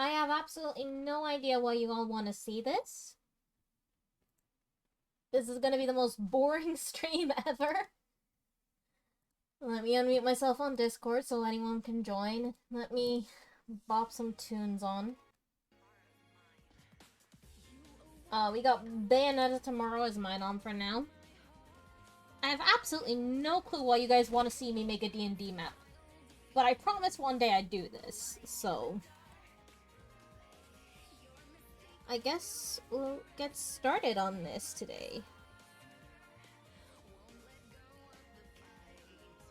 I have absolutely no idea why you all want to see this. This is gonna be the most boring stream ever. Let me unmute myself on Discord so anyone can join. Let me bop some tunes on. We got Bayonetta tomorrow as my nom for now. I have absolutely no clue why you guys want to see me make a D&D map. But I promise one day I'd do this, so... I guess we'll get started on this today.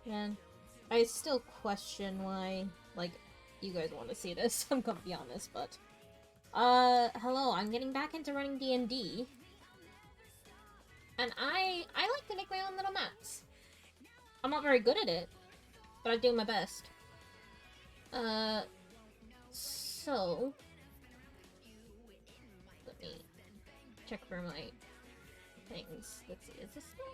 Man, I still question why, like, you guys want to see this, I'm gonna be honest, but... hello, I'm getting back into running D&D. And I like to make my own little maps. I'm not very good at it, but I do my best. So... Let me check for my things. Let's see, is this one?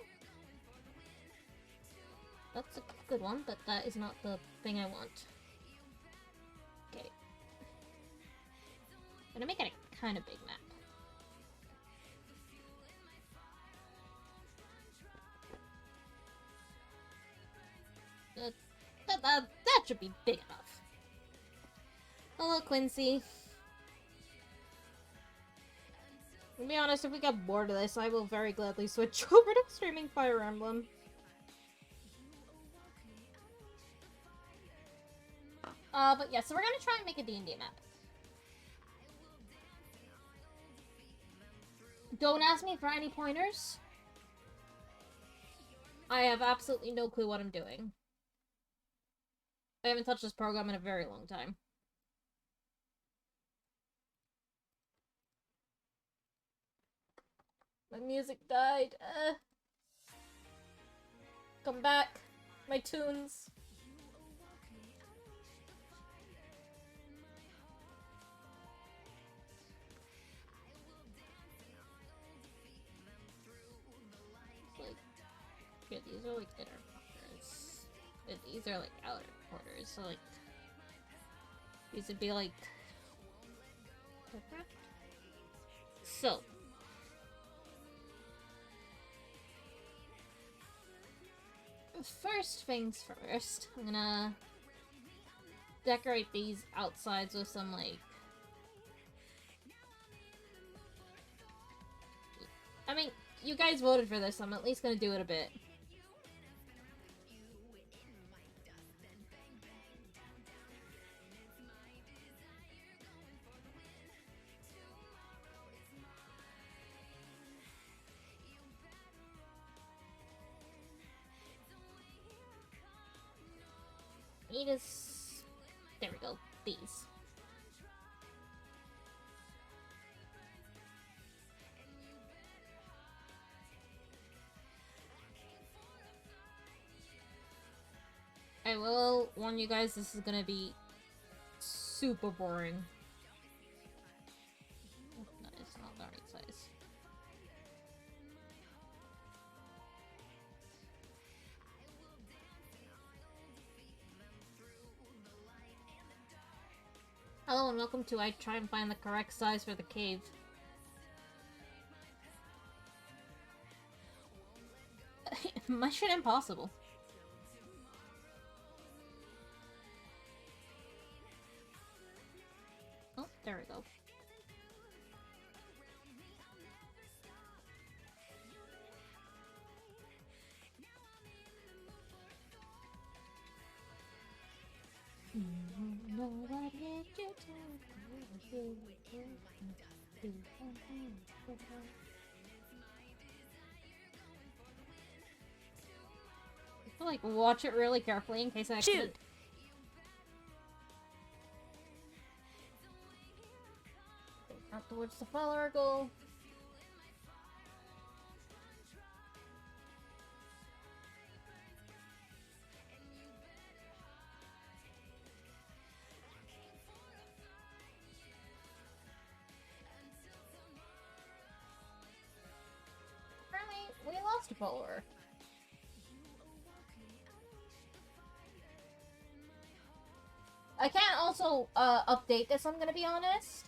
That's a good one, but that is not the thing I want. Okay. I'm gonna make it a kind of big map. That should be big enough. Hello, Quincy. To be honest, if we get bored of this, I will very gladly switch over to streaming Fire Emblem. But yeah, so we're gonna try and make a D&D map. Don't ask me for any pointers. I have absolutely no clue what I'm doing. I haven't touched this program in a very long time. My music died. Come back. My tunes. Like, yeah, these are like inner quarters. These are like outer quarters, so like these would be like so. First things first, I'm gonna decorate these outsides with some, like... I mean, you guys voted for this, so I'm at least gonna do it a bit. Need is... There we go. These. I will warn you guys, this is gonna be super boring. No, it's not the right size. Hello and welcome to I try and find the correct size for the cave. Mission impossible. Oh, there we go. I like watch it really carefully in case I shoot. Out towards the follower goal. Apparently, we lost a follower. I can't also update this, I'm gonna be honest,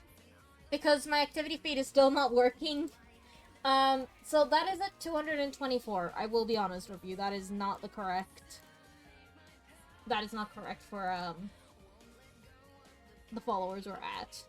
because my activity feed is still not working. So that is at 224. I will be honest with you, that is not the correct... That is not correct for, the followers we're at.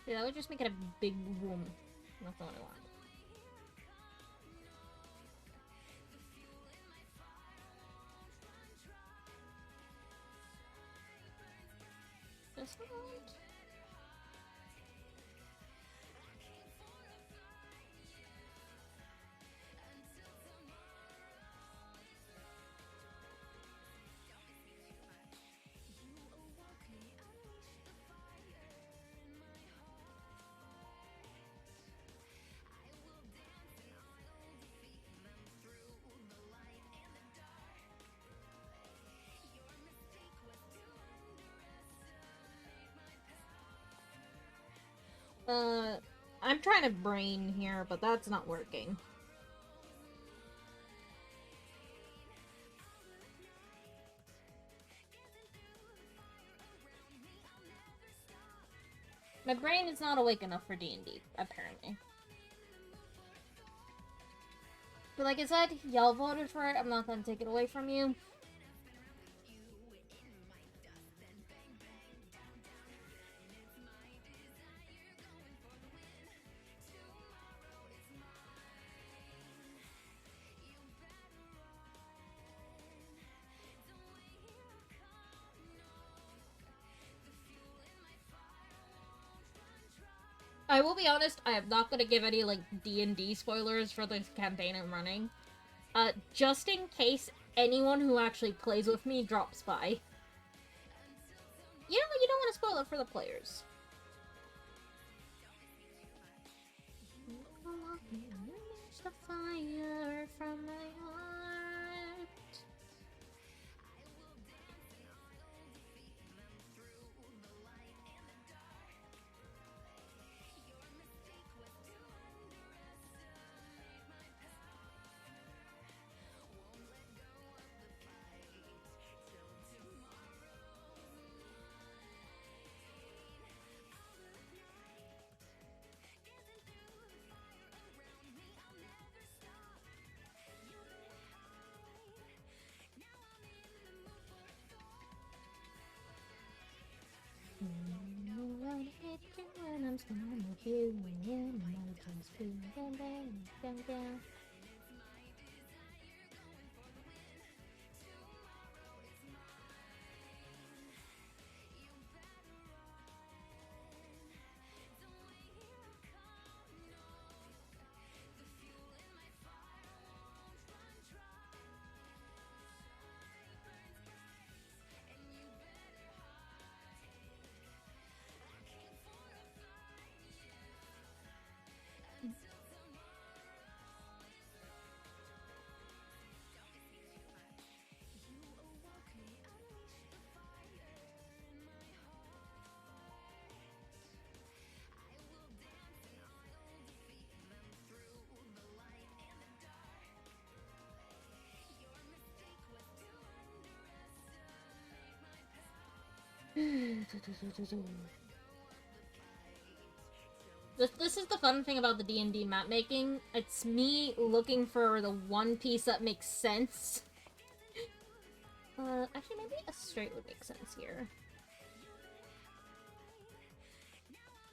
Yeah, that would just make it a big room. That's not what I want. This one? I'm trying to brain here, but that's not working. My brain is not awake enough for D&D, apparently. But like I said, y'all voted for it, I'm not gonna take it away from you. I will be honest, I am not gonna give any, like, D&D spoilers for the campaign I'm running. Just in case anyone who actually plays with me drops by. You know, you don't want to spoil it for the players. The fire from my heart. I'm standing with you and my tongue's down, down, down. This is the fun thing about the D&D map making. It's me looking for the one piece that makes sense. Actually, maybe a straight would make sense here.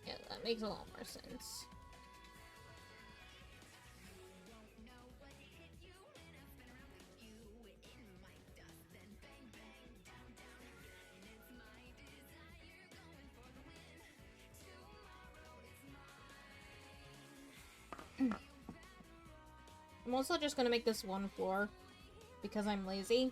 Yeah, that makes a lot more sense. I'm also just gonna make this one floor because I'm lazy.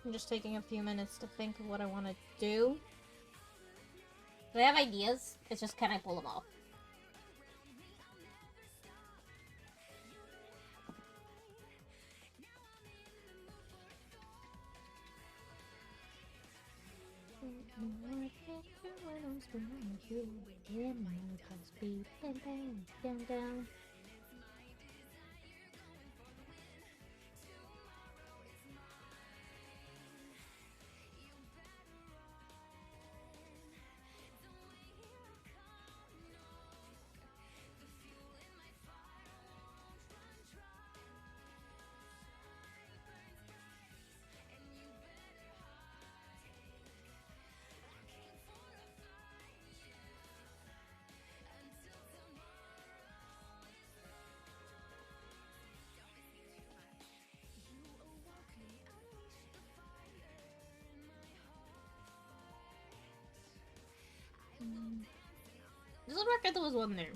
I'm just taking a few minutes to think of what I want to do. I have ideas, it's just can I pull them off? This is a record there was one there.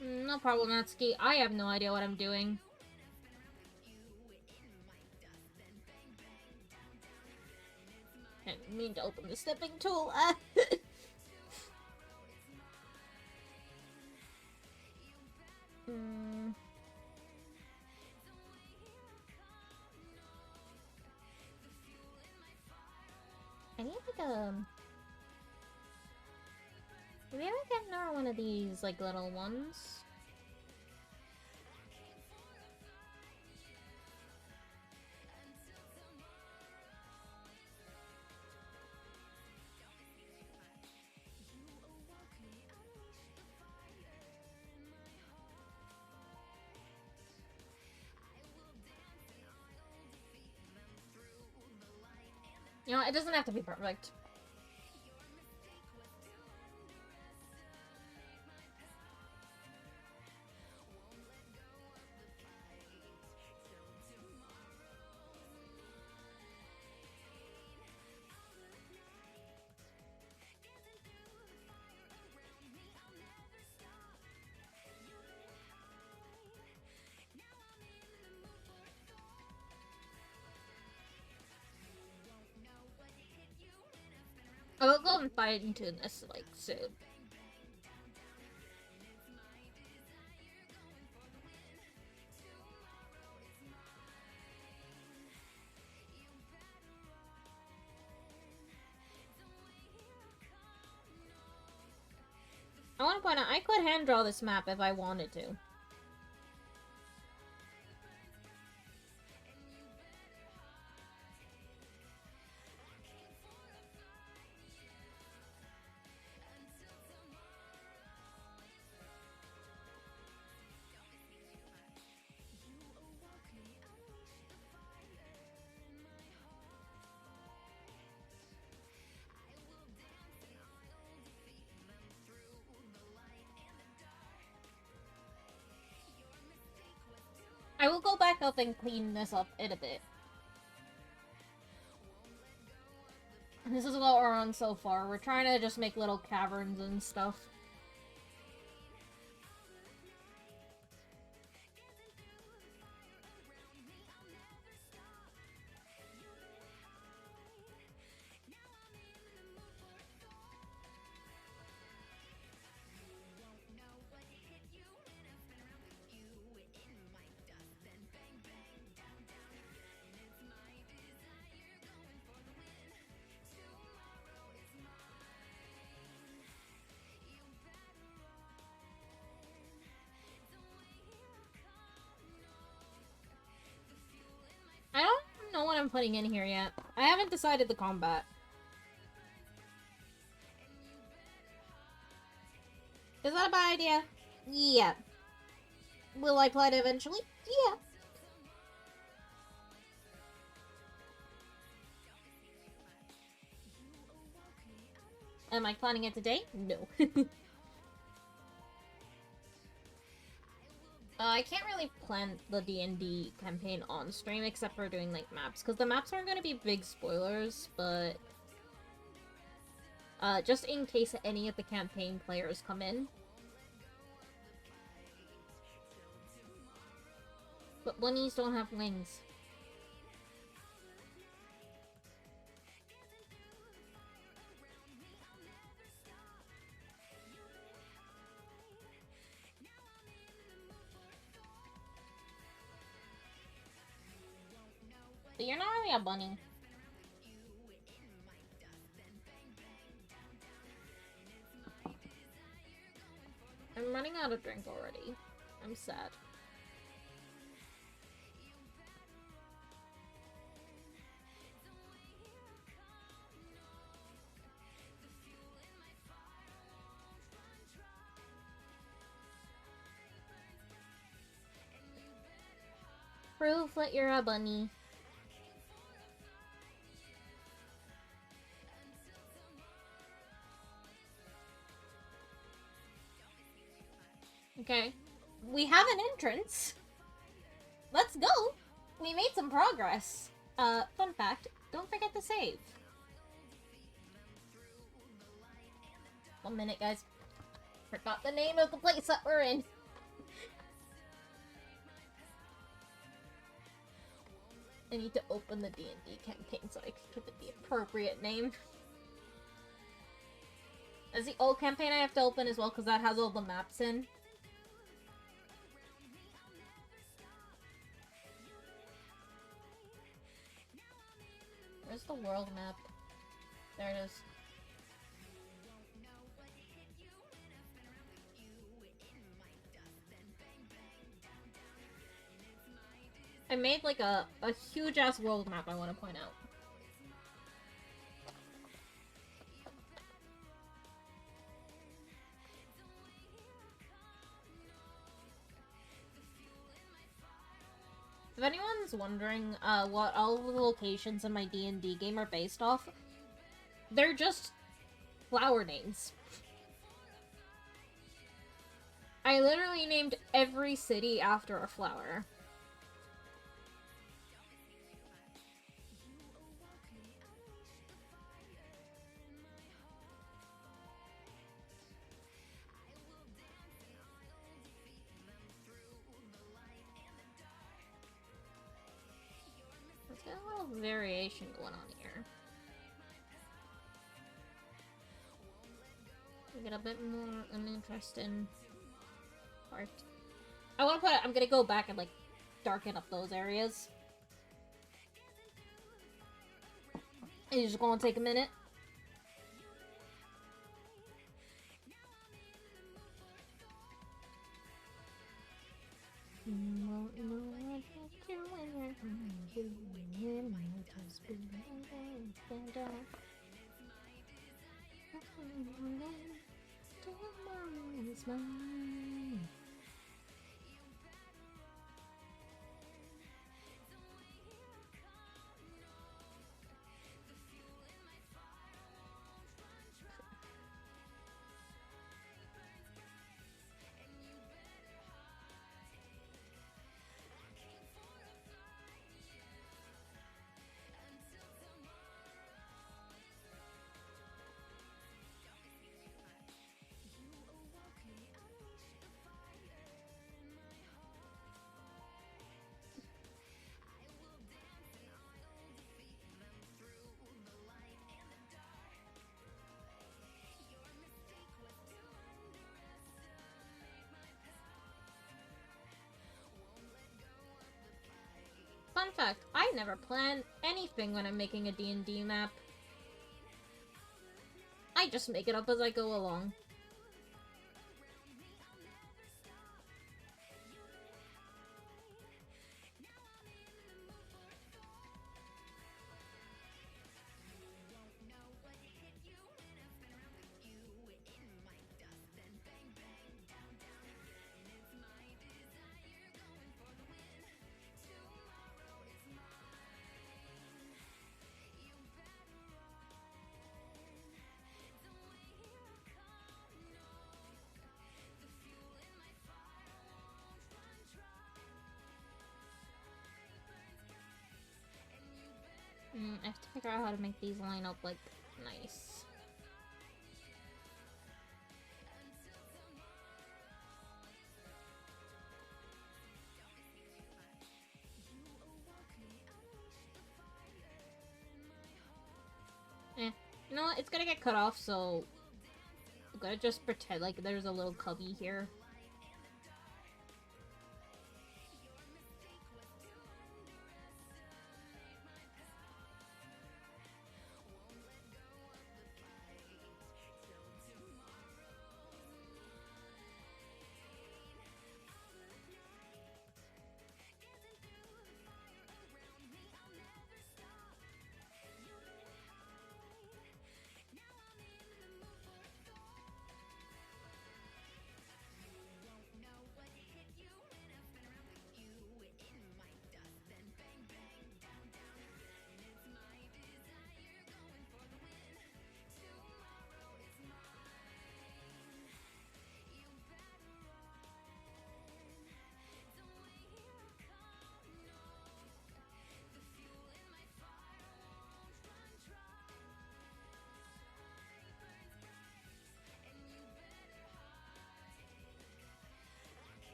No problem, Natsuki. I have no idea what I'm doing. I didn't mean to open the stepping tool. I need like a... Maybe I get another one of these, like, little ones. You know, it doesn't have to be perfect. I will go and fight into this, like, soon. I want to point out, I could hand draw this map if I wanted to. I will go back up and clean this up in a bit. This is what we're on so far. We're trying to just make little caverns and stuff. I don't know what I'm putting in here yet. I haven't decided the combat. Is that a bad idea? Yeah. Will I play it eventually? Yeah. Am I planning it today? No. I can't really plan the D&D campaign on stream except for doing, like, maps, because the maps aren't going to be big spoilers, but just in case any of the campaign players come in. But bunnies don't have wings. But you're not really a bunny. I'm running out of drink already. I'm sad. Proof that you're a bunny. Okay. We have an entrance. Let's go! We made some progress. Fun fact, don't forget to save. 1 minute, guys. Forgot the name of the place that we're in. I need to open the D&D campaign so I can give it the appropriate name. As the old campaign I have to open as well because that has all the maps in. Where's the world map? There it is. I made like a huge ass world map I want to point out. If anyone's wondering what all of the locations in my D&D game are based off, they're just flower names. I literally named every city after a flower. Let's get a little variation going on here. We get a bit more uninteresting part. I'm gonna go back and like darken up those areas. And you're just gonna take a minute. Fun fact, I never plan anything when I'm making a D&D map. I just make it up as I go along. I have to figure out how to make these line up, like, nice. You know what? It's gonna get cut off, so I'm gonna just pretend like there's a little cubby here.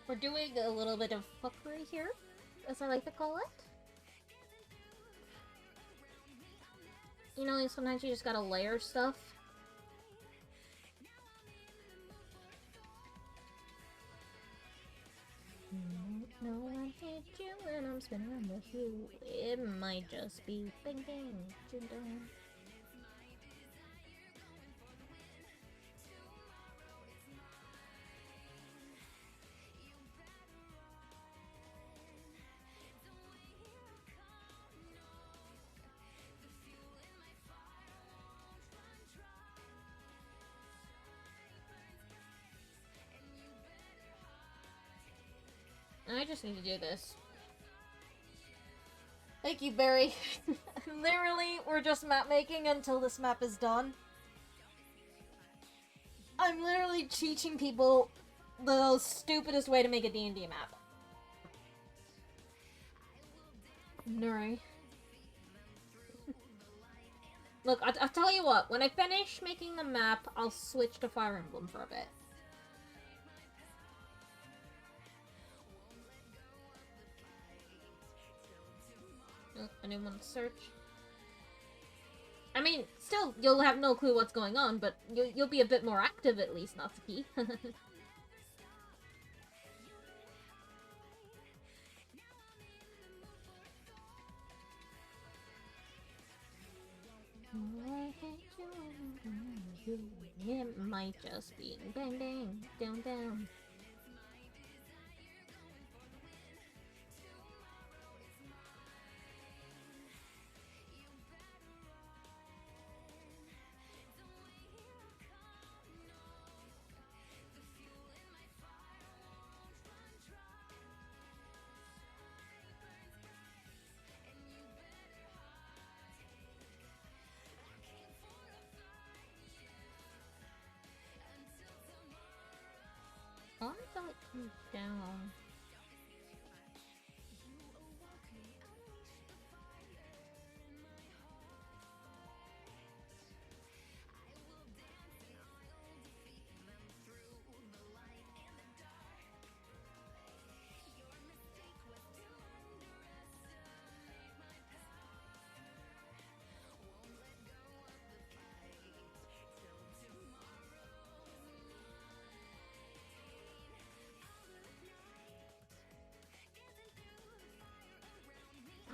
We're doing a little bit of fuckery here, as I like to call it. You know, sometimes you just gotta layer stuff. No one hit you when I'm spinning around with you. It might just be bang bang, ding dong. I just need to do this. Thank you, Barry. Literally, we're just map making until this map is done. I'm literally teaching people the stupidest way to make a D&D map. Nuri. Look, I'll tell you what. When I finish making the map, I'll switch to Fire Emblem for a bit. Oh, I didn't want to search. I mean, still, you'll have no clue what's going on, but you'll be a bit more active at least, Natsuki. It might just be bang bang, down down. I thought it comes down.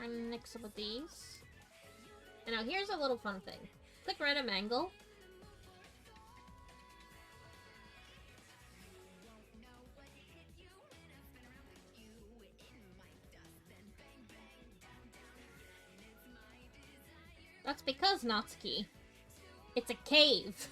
I'm gonna mix up with these. And now here's a little fun thing. Click random angle. That's because, Natsuki, it's a cave.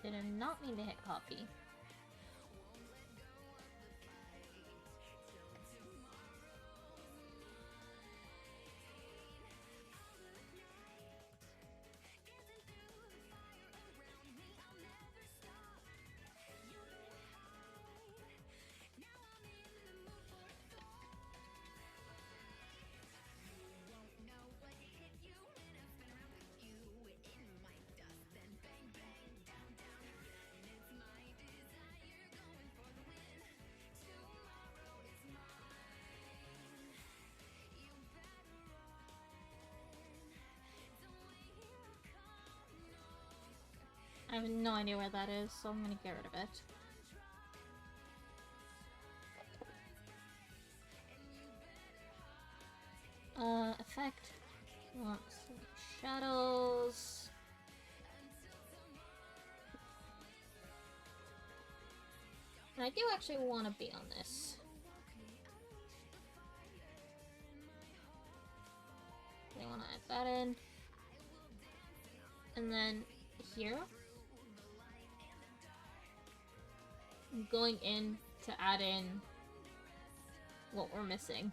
Did I not mean to hit copy? I have no idea where that is, so I'm gonna get rid of it. Effect. Want some shadows. And I do actually want to be on this. I want to add that in. And then here, I'm going in to add in what we're missing.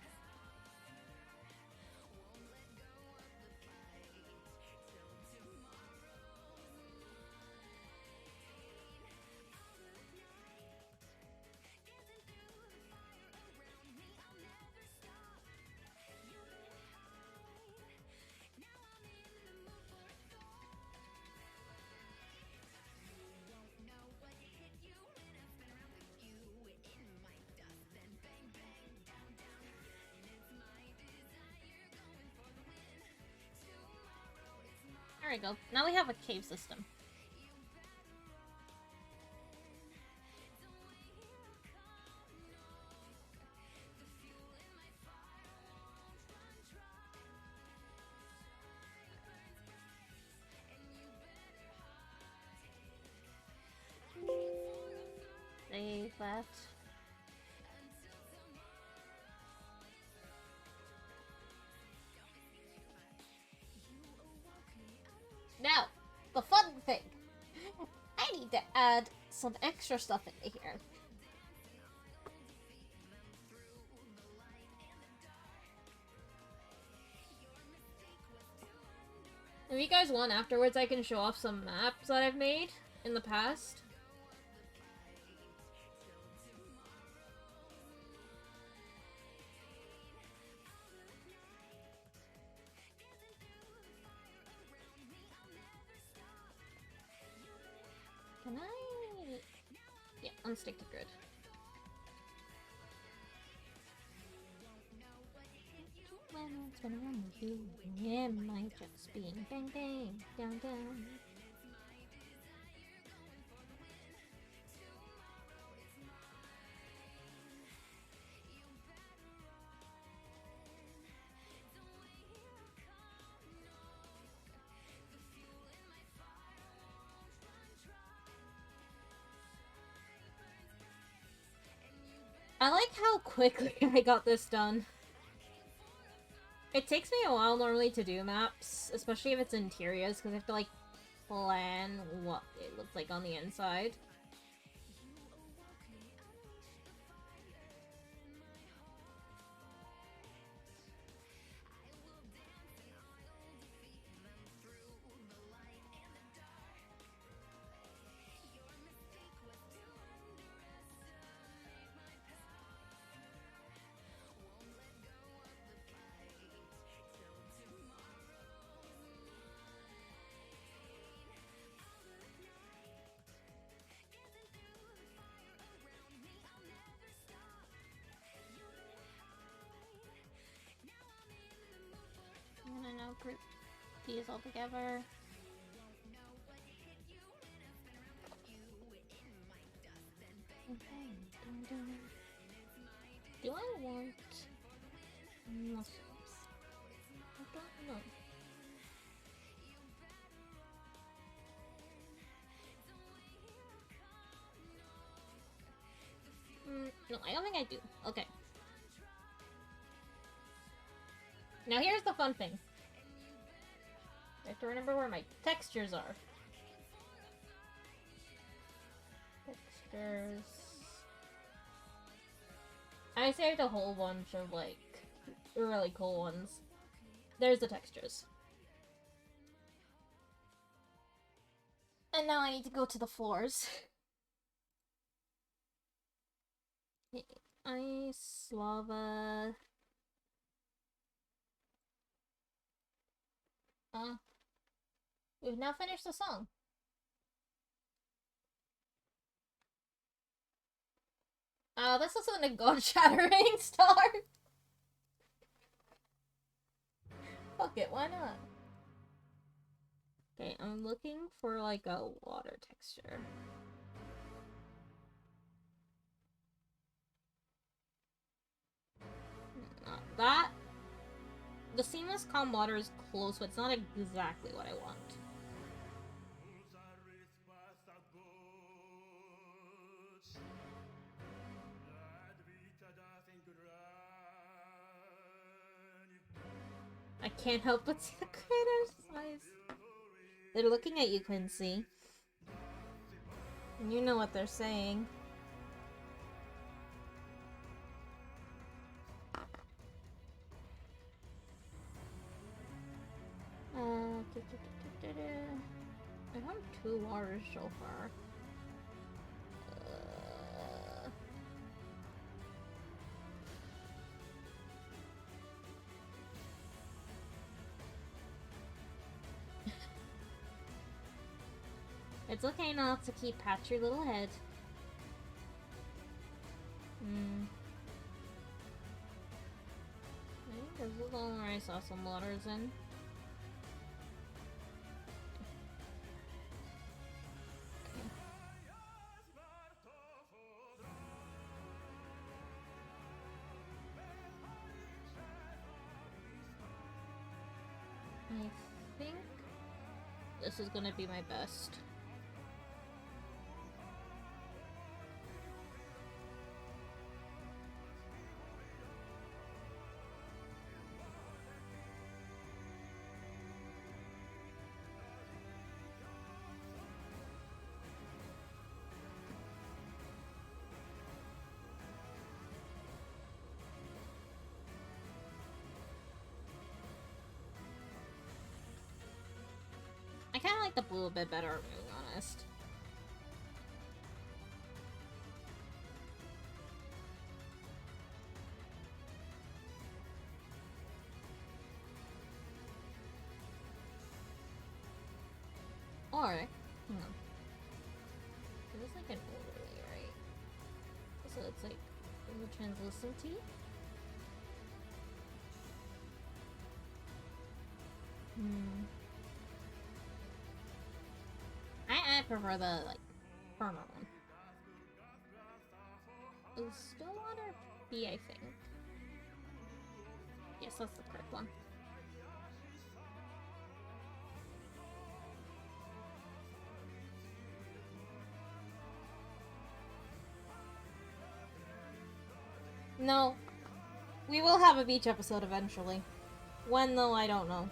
There we go. Now we have a cave system. Save that. Now, the fun thing. I need to add some extra stuff into here. If you guys want, afterwards I can show off some maps that I've made in the past. Can I... Yeah, unstick to grid. Spin around with you. Yeah, my just being bang bang down down. I like how quickly I got this done. It takes me a while normally to do maps, especially if it's interiors, because I have to like plan what it looks like on the inside. group these all together. Do I want mushrooms? I don't know. No, I don't think I do. Okay. Now here's the fun thing. I have to remember where my textures are. Textures. I saved a whole bunch of, like, really cool ones. There's the textures. And now I need to go to the floors. Ice, lava... We've now finished the song. This isn't a god-shattering star! Fuck it, why not? Okay, I'm looking for, like, a water texture. Not that. The seamless calm water is close, but it's not exactly what I want. I can't help but see the crater's eyes. They're looking at you, Quincy. And you know what they're saying. I want 2 waters so far. It's okay not to keep pat your little head. I think this is the one where I saw some waters in. I think this is gonna be my best. I kinda like the blue a bit better, to be honest. Or, hang on. Is this like an overlay, right? So it's like the translucency? I prefer the, like, firmer one. Is Stillwater B, I think. Yes, that's the correct one. No. We will have a beach episode eventually. When, though, I don't know.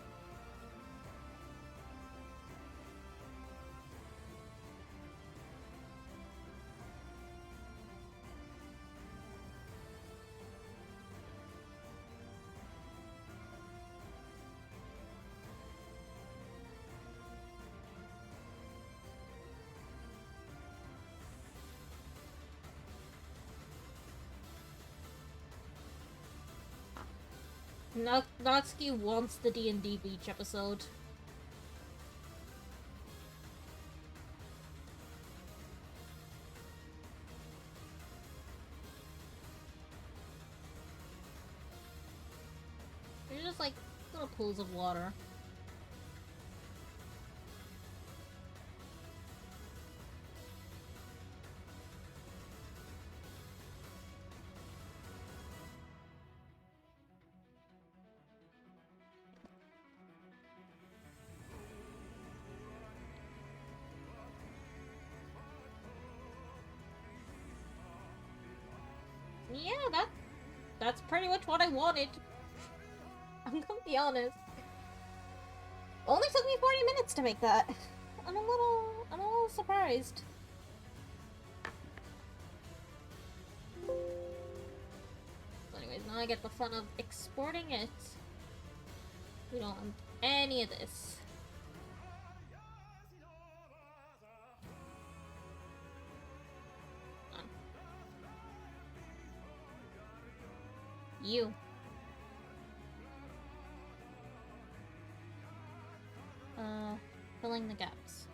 Natsuki wants the D&D beach episode. They're just like little pools of water. Yeah, that's pretty much what I wanted. I'm gonna be honest. Only took me 40 minutes to make that. I'm a little surprised. So anyways, now I get the fun of exporting it. We don't want any of this. You. Filling the gaps.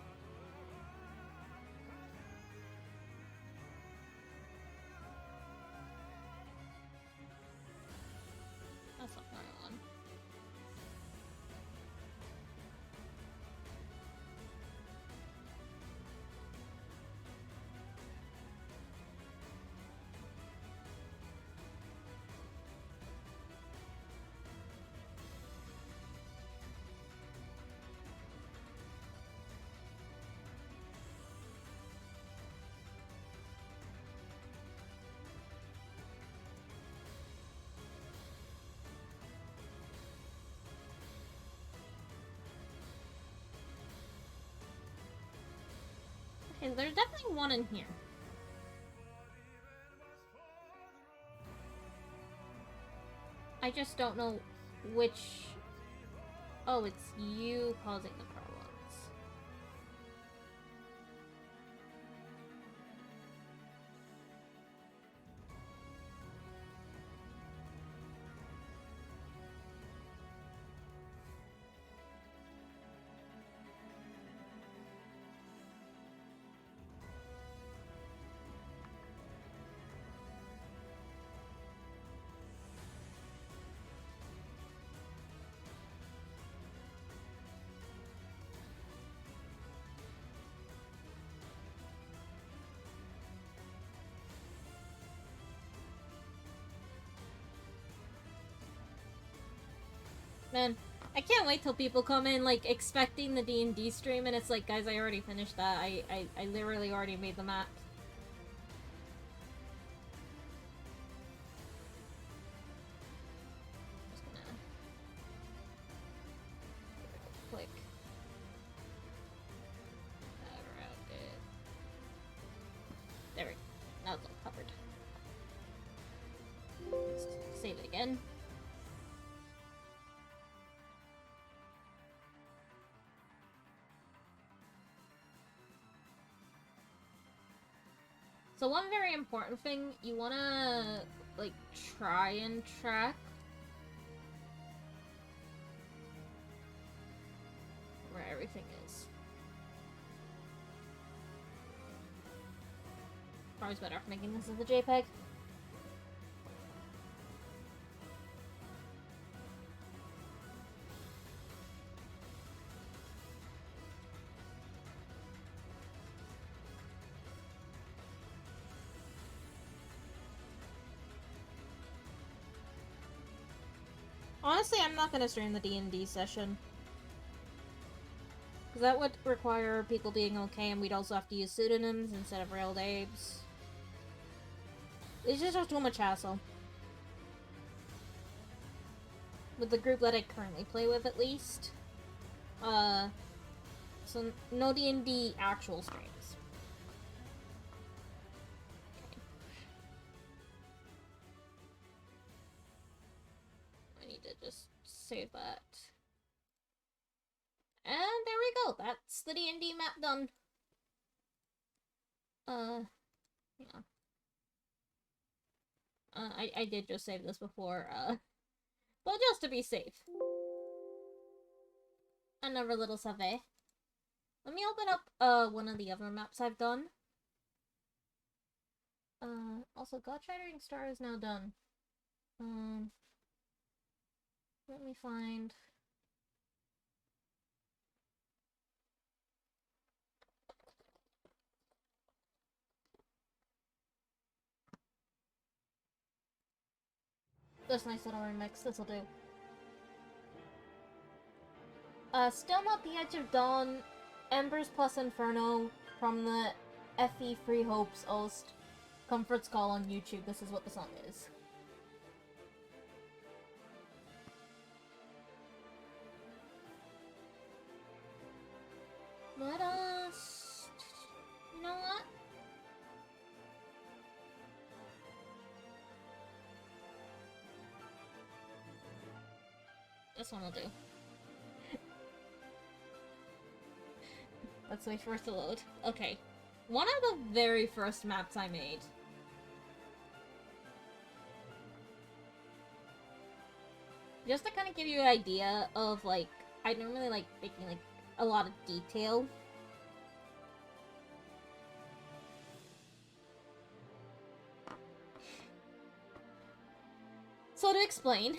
That's not the right one. Okay, there's definitely one in here. I just don't know which... Oh, it's you causing the problems. Man, I can't wait till people come in, like, expecting the D&D stream, and it's like, guys, I already finished that. I literally already made the map. Just gonna... Quick. Around it. There we go. Now it's all covered. Let's save it again. So one very important thing, you wanna, like, try and track where everything is. Probably better off making this as a JPEG. Honestly, I'm not gonna stream the D&D session. Because that would require people being okay, and we'd also have to use pseudonyms instead of real names. It's just too much hassle. With the group that I currently play with, at least. So no D&D actual streams. Just save that. And there we go. That's the D&D map done. Yeah. I did just save this before, but just to be safe. Another little survey. Let me open up, one of the other maps I've done. Also, God Shattering Star is now done. Let me find... this nice little remix, this'll do. Still Not the Edge of Dawn, Embers plus Inferno from the FE Free Hopes Ost, Comfort's Call on YouTube, this is what the song is. Let us... You know what? This one will do. Let's wait for it to load. Okay. One of the very first maps I made. Just to kind of give you an idea of, like, I don't really like making, like, a lot of detail. So to explain,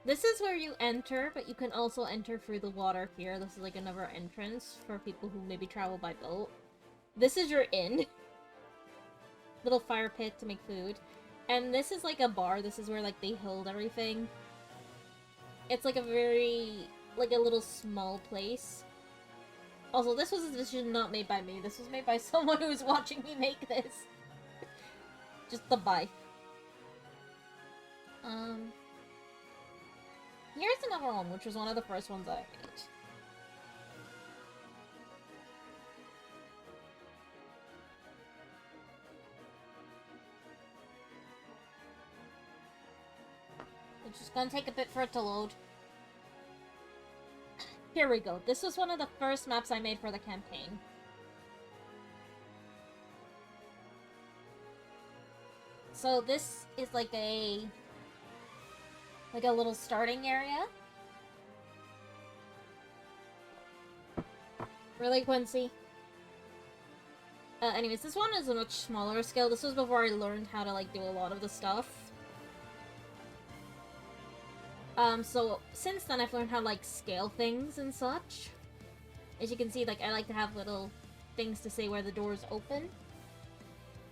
this is where you enter, but you can also enter through the water here. This is like another entrance for people who maybe travel by boat. This is your inn. Little fire pit to make food. And this is like a bar. This is where like they hold everything. It's like a very, like a little small place. Also, this was a decision not made by me. This was made by someone who was watching me make this. Just the buy. Here's another one, which was one of the first ones I made. It's just gonna take a bit for it to load. Here we go. This was one of the first maps I made for the campaign. So this is like a little starting area. Really, Quincy? Anyways, this one is a much smaller scale. This was before I learned how to, like, do a lot of the stuff. So since then I've learned how to, like, scale things and such. As you can see, like, I like to have little things to say where the doors open.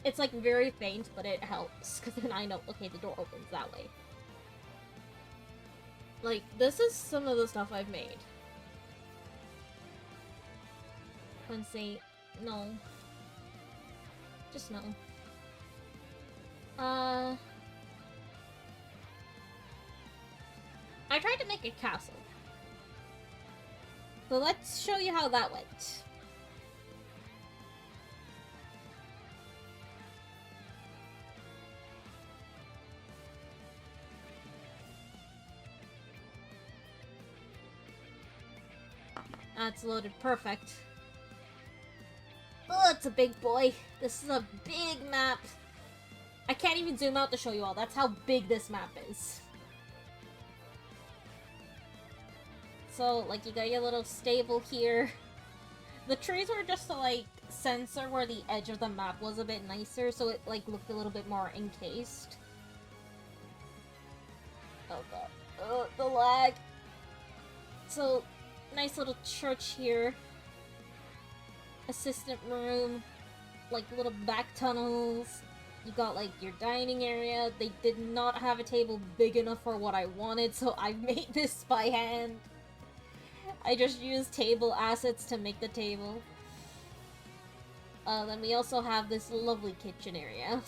It's, like, very faint, but it helps, because then I know, okay, the door opens that way. Like, this is some of the stuff I've made. Quincy, no. Just no. I tried to make a castle. So let's show you how that went. That's loaded perfect. Oh, it's a big boy. This is a big map. I can't even zoom out to show you all. That's how big this map is. So, like, you got your little stable here. The trees were just to, like, censor where the edge of the map was a bit nicer, so it, like, looked a little bit more encased. Oh god. Oh, the lag. So, nice little church here. Assistant room. Like, little back tunnels. You got, like, your dining area. They did not have a table big enough for what I wanted, so I made this by hand. I just used table assets to make the table. Then we also have this lovely kitchen area.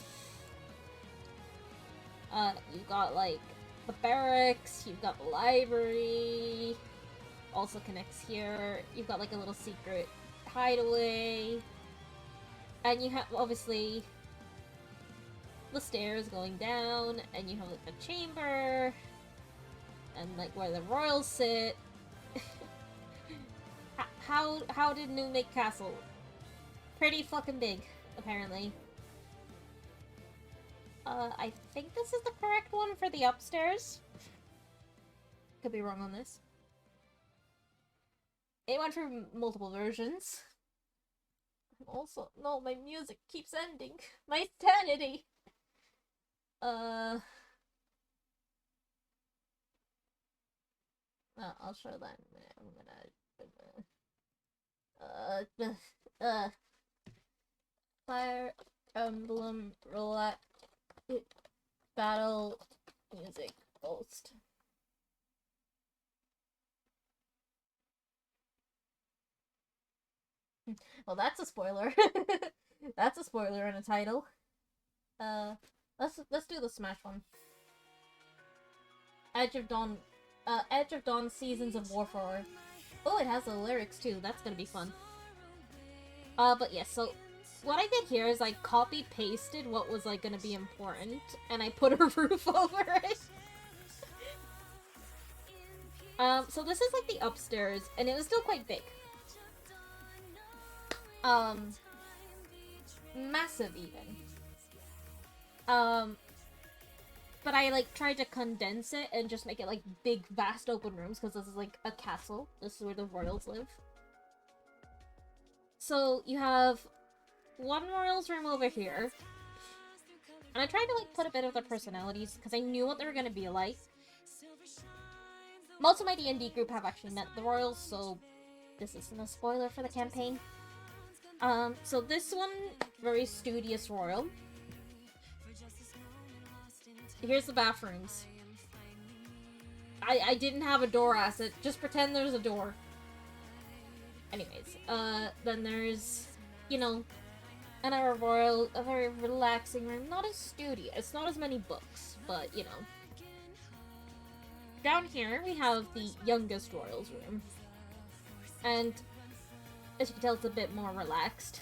You got, like, the barracks, you've got the library, also connects here. You've got, like, a little secret hideaway. And you have, obviously, the stairs going down, and you have, like, a chamber, and, like, where the royals sit. How did New make castle? Pretty fucking big, apparently. I think this is the correct one for the upstairs. Could be wrong on this. It went through multiple versions. Also, no, my music keeps ending. My sanity! I'll show that in a minute. I'm gonna... Fire Emblem Roulette Battle Music Post. Well, that's a spoiler. That's a spoiler in a title. Let's do the Smash one. Edge of Dawn, Edge of Dawn Seasons of Warfare. Oh, it has the lyrics too. That's gonna be fun. But yeah, so what I did here is I copy-pasted what was, like, gonna be important, and I put a roof over it. So this is, like, the upstairs, and it was still quite big. Massive, even. But I, like, tried to condense it and just make it, like, big, vast open rooms, because this is, like, a castle. This is where the royals live. So, you have one royals room over here. And I tried to, like, put a bit of their personalities, because I knew what they were gonna be like. Most of my D&D group have actually met the royals, so this isn't a spoiler for the campaign. So this one, very studious royal. Here's the bathrooms. I didn't have a door asset. Just pretend there's a door. Anyways, then there's, you know, another royal, a very relaxing room. Not as studious. It's not as many books, but, you know. Down here, we have the youngest royal's room. And, as you can tell, it's a bit more relaxed.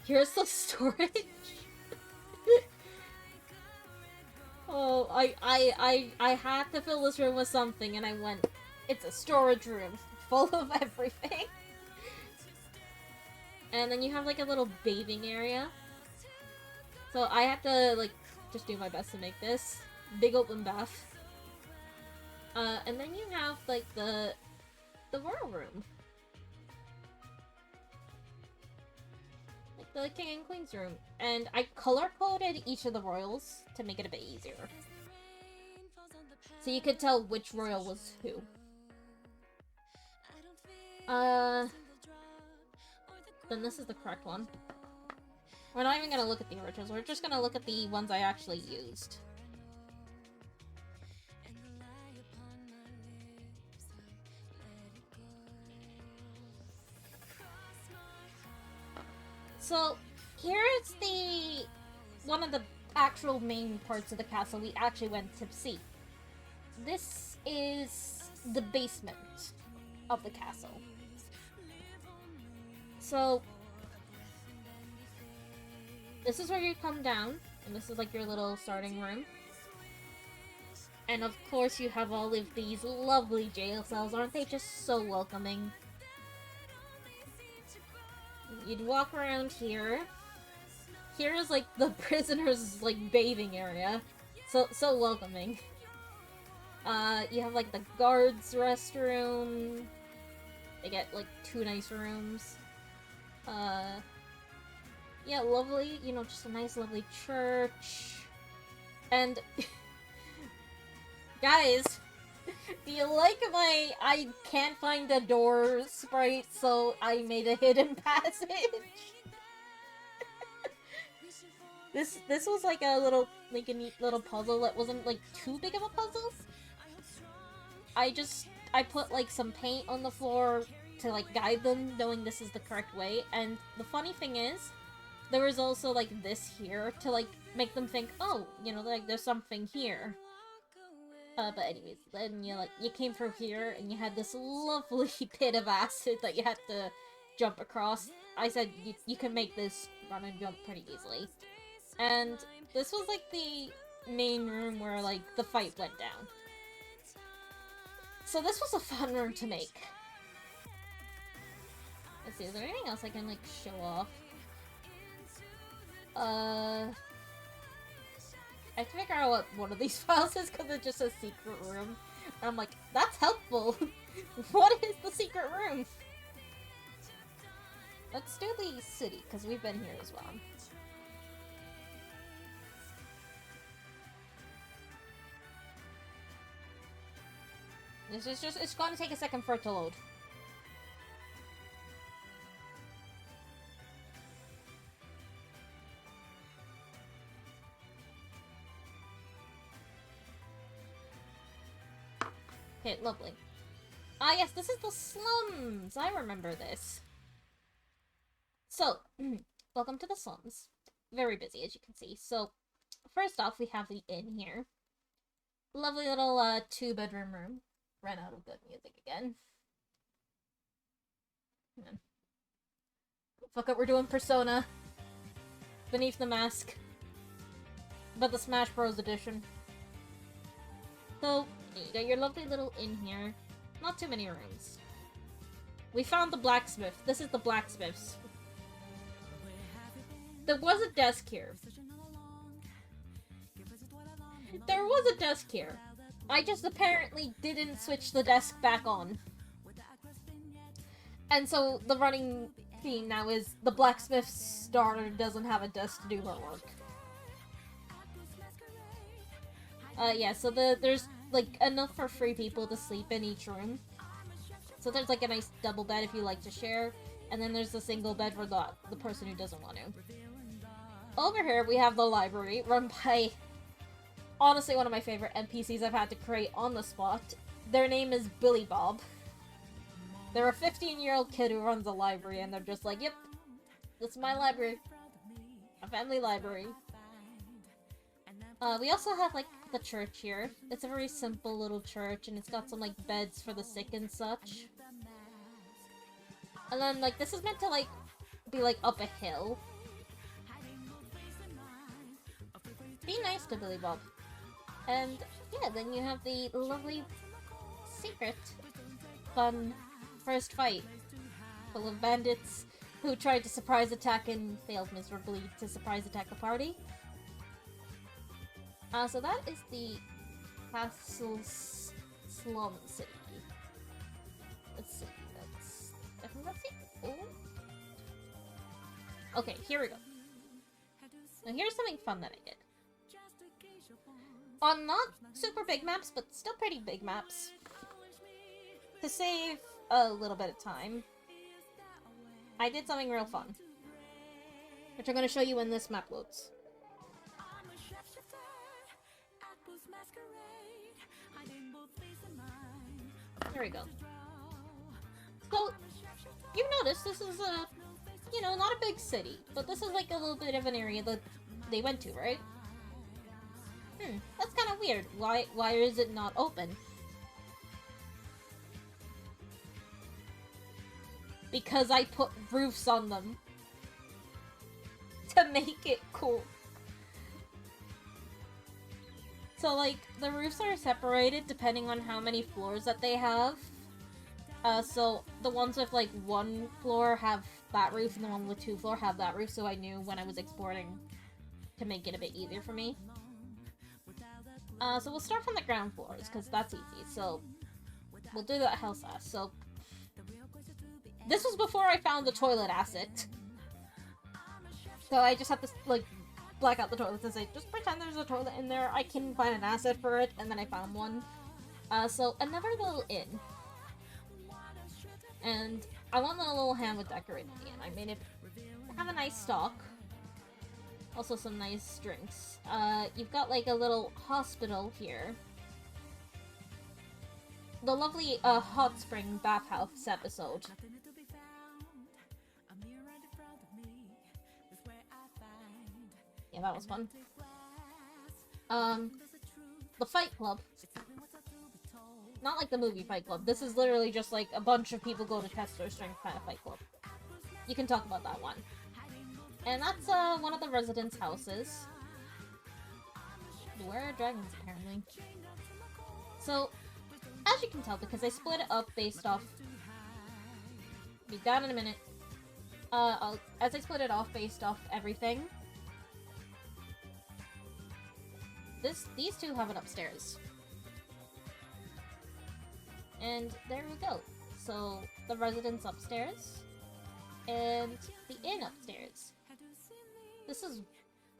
Here's the storage. Oh, I had to fill this room with something, and I went, it's a storage room full of everything. And then you have, like, a little bathing area. So I have to, like, just do my best to make this. Big open bath. And then you have, like, the royal room. Like, the king and queen's room. And I color-coded each of the royals to make it a bit easier. So you could tell which royal was who. Then this is the correct one. We're not even gonna look at the originals, we're just gonna look at the ones I actually used. So, here's one of the actual main parts of the castle we actually went to see. This is the basement of the castle. So, this is where you come down, and this is like your little starting room. And of course you have all of these lovely jail cells, aren't they just so welcoming? You'd walk around here. Here is like the prisoners' like bathing area. So welcoming. You have like the guards' restroom. They get like 2 nice rooms. Yeah, lovely, you know, just a nice lovely church. And guys, do you like my I can't find a door sprite, so I made a hidden passage? This was like a little, like a neat little puzzle that wasn't like too big of a puzzle. I put like some paint on the floor to like guide them, knowing this is the correct way. And the funny thing is, there was also like this here to like make them think, oh, you know, like there's something here. But anyways, then you came through here and you had this lovely pit of acid that you had to jump across. I said you can make this run and jump pretty easily. And this was like the main room where like the fight went down. So this was a fun room to make. Let's see, is there anything else I can like show off? I have to figure out what one of these files is because it's just a secret room. And I'm like, that's helpful! What is the secret room? Let's do the city, because we've been here as well. This is just, it's gonna take a second for it to load. Okay, lovely. Ah, yes, this is the slums! I remember this. So, welcome to the slums. Very busy, as you can see. So, first off, we have the inn here. Lovely little, 2-bedroom room. Ran out of good music again. Fuck it, we're doing Persona. Beneath the Mask. But the Smash Bros. Edition. So, you got your lovely little inn here. Not too many rooms. We found the blacksmith. This is the blacksmith's. There was a desk here. There was a desk here. I just apparently didn't switch the desk back on. And so the running theme now is the blacksmith's daughter doesn't have a desk to do her work. Yeah, so there's like enough for 3 people to sleep in each room. So there's like a nice double bed if you like to share, and then there's a single bed for the person who doesn't want to. Over here we have the library, run by, honestly, one of my favorite NPCs I've had to create on the spot. Their name is Billy Bob. They're a 15-year-old kid who runs a library, and they're just like, yep, this is my library. A family library. We also have, like, the church here. It's a very simple little church, and it's got some, like, beds for the sick and such. And then, like, this is meant to, like, be, like, up a hill. Be nice to Billy Bob. And, yeah, then you have the lovely, secret, fun first fight. Full of bandits who tried to surprise attack and failed miserably to surprise attack the party. So that is the Castle Slum City. Let's see, I think that's it. Oh. Okay, here we go. Now here's something fun that I did. On not super big maps, but still pretty big maps, to save a little bit of time, I did something real fun, which I'm going to show you when this map loads. There we go. So, you notice this is a, you know, not a big city, but this is like a little bit of an area that they went to, right? That's kind of weird. Why is it not open? Because I put roofs on them to make it cool. So, like, the roofs are separated depending on how many floors that they have. So the ones with, like, 1 floor have that roof, and the one with 2 floor have that roof, so I knew when I was exporting to make it a bit easier for me. So we'll start from the ground floors, because that's easy, so we'll do that house last. So, this was before I found the toilet asset. So I just have to, like, black out the toilets and say, just pretend there's a toilet in there, I can find an asset for it, and then I found one. So another little inn. And I want a little hand with decorating the inn. I made it have a nice stock. Also some nice drinks. You've got like a little hospital here. The lovely hot spring bathhouse episode. Yeah, that was fun. The Fight Club. Not like the movie Fight Club. This is literally just like a bunch of people go to test their strength kind of Fight Club. You can talk about that one. And that's one of the residents' houses. Where are dragons, apparently. So, as you can tell, because I split it up based off... Be down in a minute. As I split it off based off everything, these two have it upstairs. And there we go. So, the residents upstairs, and the inn upstairs. This is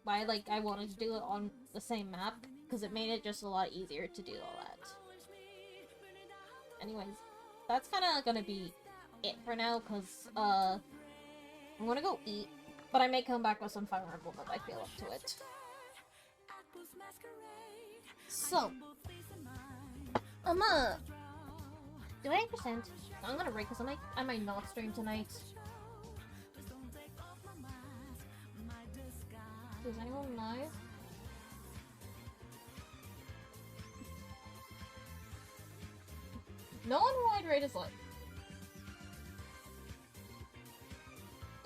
why, like, I wanted to do it on the same map, because it made it just a lot easier to do all that. Anyways, that's kind of gonna be it for now, because, I'm gonna go eat, but I may come back with some Fire Emblem if I feel up to it. So, do I understand? I'm gonna break this. I might not stream tonight. Does anyone know? No one who I'd rate is live.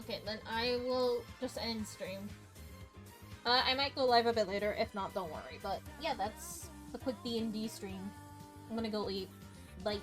Okay, then I will just end stream. I might go live a bit later, if not, don't worry. But yeah, that's a quick D&D stream. I'm gonna go eat. Bye.